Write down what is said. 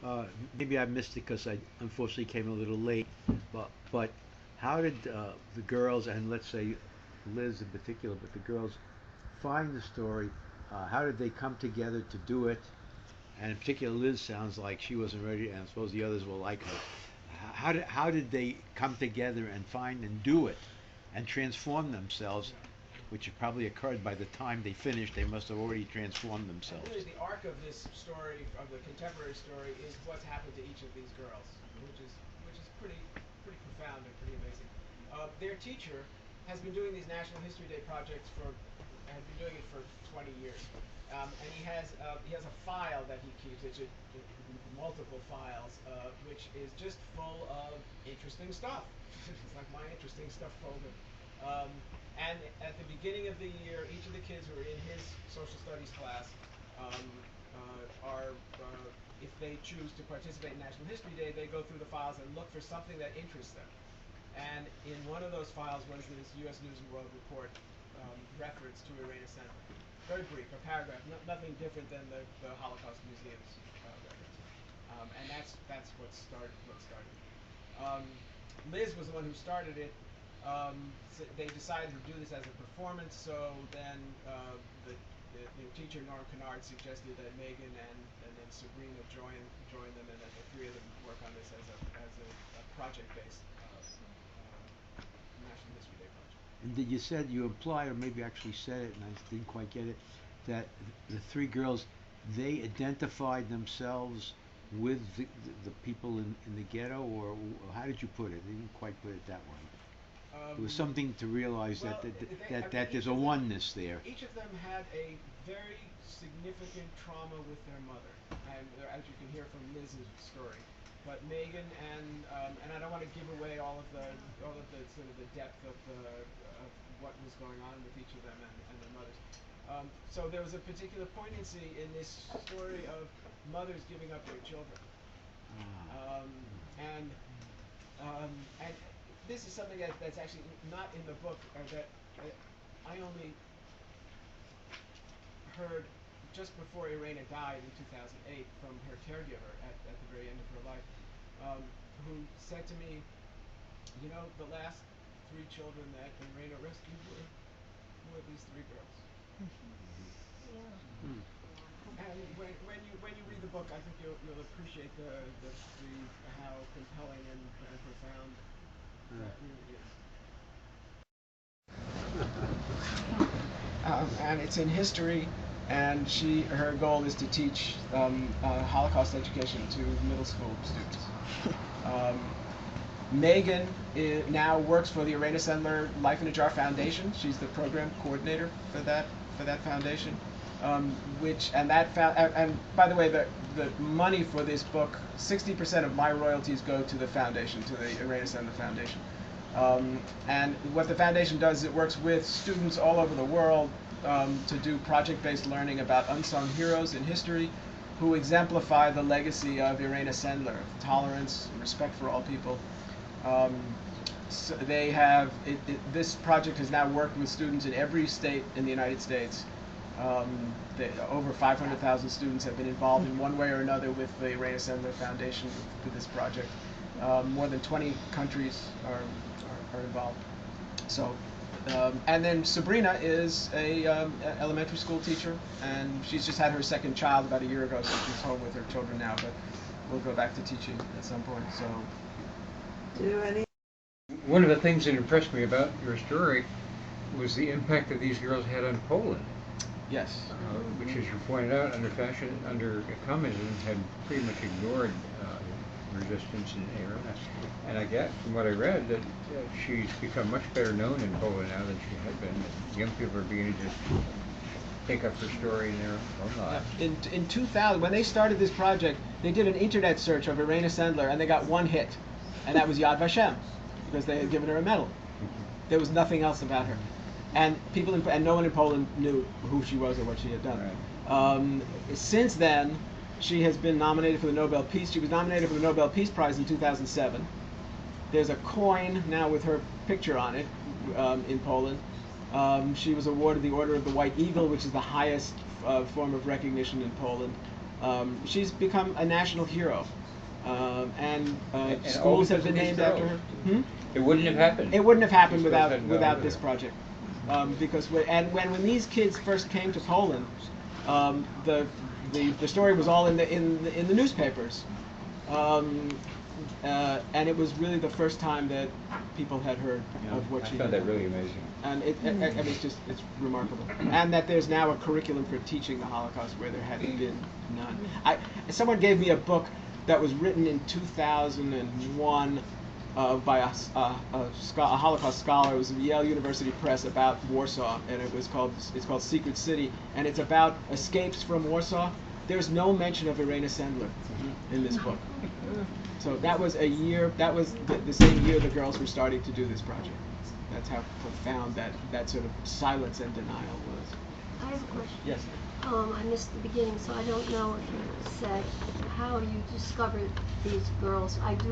uh, maybe I missed it because I unfortunately came a little late. But how did the girls, and let's say Liz in particular, but the girls find the story? How did they come together to do it? And in particular, Liz sounds like she wasn't ready, and I suppose the others will like her. How did they come together and find and do it, and transform themselves, which had probably occurred by the time they finished? They must have already transformed And themselves. really, the arc of this story, of the contemporary story, is what's happened to each of these girls, which is pretty profound and pretty amazing. Their teacher has been doing these National History Day projects had been doing it for 20 years, and he has a file that he keeps. Multiple files, which is just full of interesting stuff. It's like my interesting stuff folder. Um, and at the beginning of the year, each of the kids who are in his social studies class um, if they choose to participate in National History Day, they go through the files and look for something that interests them. And in one of those files was this U.S. News and World Report reference to Irena Sendler. Very brief, a paragraph, nothing different than the Holocaust Museum's reference. And that's what started. Um, Liz was the one who started it. So they decided to do this as a performance. So then the teacher Norm Kennard suggested that Megan and then Sabrina join them, and that the three of them work on this as a project-based National History Day project. And did you said you implied, or maybe actually said it, and I didn't quite get it, that the three girls, they identified themselves with the people in the ghetto, or how did you put it? I didn't quite put it that way. It was something to realize Well, that there's a oneness there. each of them had a very significant trauma with their mother, and as you can hear from Liz's story. But Megan and I don't want to give away all of the sort of the depth of what was going on with each of them and their mothers. So there was a particular poignancy in this story of mothers giving up their children, Ah. um, and and this is something that's actually not in the book, that I only heard just before Irena died in 2008 from her caregiver at the very end of her life, who said to me, the last three children that Irena rescued were these three girls. Hmm. And when you read the book, I think you'll appreciate the how compelling and profound that really is. And it's in history, and her goal is to teach Holocaust education to middle school students. Um, Megan now works for the Irena Sendler Life in a Jar Foundation. She's the program coordinator for that foundation. And by the way, the money for this book, 60% of my royalties go to the foundation, to the Irena Sendler Foundation. And what the foundation does is it works with students all over the world to do project-based learning about unsung heroes in history who exemplify the legacy of Irena Sendler, of tolerance and respect for all people. Um, so this project has now worked with students in every state in the United States. Over 500,000 students have been involved in one way or another with the Irena Sendler Foundation with this project. More than 20 countries are involved. So, and then Sabrina is a elementary school teacher, and she's just had her second child about a year ago, so she's home with her children now. But we'll go back to teaching at some point. So. Do any? One of the things that impressed me about your story was the impact that these girls had on Poland. Yes. Which, as you pointed out, under communism, had pretty much ignored resistance in Irena. And I get, from what I read, that she's become much better known in Poland now than she had been. Young people are beginning to take up her story in their own lives. In 2000, when they started this project, they did an internet search of Irena Sendler, and they got one hit, and that was Yad Vashem, because they had given her a medal. There was nothing else about her. And and no one in Poland knew who she was or what she had done. Right. Since then, she has been nominated for the Nobel Peace. She was nominated for the Nobel Peace Prize in 2007. There's a coin now with her picture on it in Poland. She was awarded the Order of the White Eagle, which is the highest form of recognition in Poland. She's become a national hero, and And all schools have because been of these named after girls. her. It wouldn't have happened. It wouldn't have happened These girls without hadn't gone over this there. project, because when these kids first came to Poland, the story was all in the newspapers, and it was really the first time that people had heard of what I she found had that done. really amazing. And it's remarkable, and that there's now a curriculum for teaching the Holocaust where there had been none. Someone gave me a book that was written in 2001 by a Holocaust scholar. It was Yale University Press about Warsaw, and it's called Secret City, and it's about escapes from Warsaw. There's no mention of Irena Sendler in this book. So that was a year. That was the same year the girls were starting to do this project. That's how profound that sort of silence and denial was. I have a question. Yes. I missed the beginning, so I don't know if you said how you discovered these girls. I do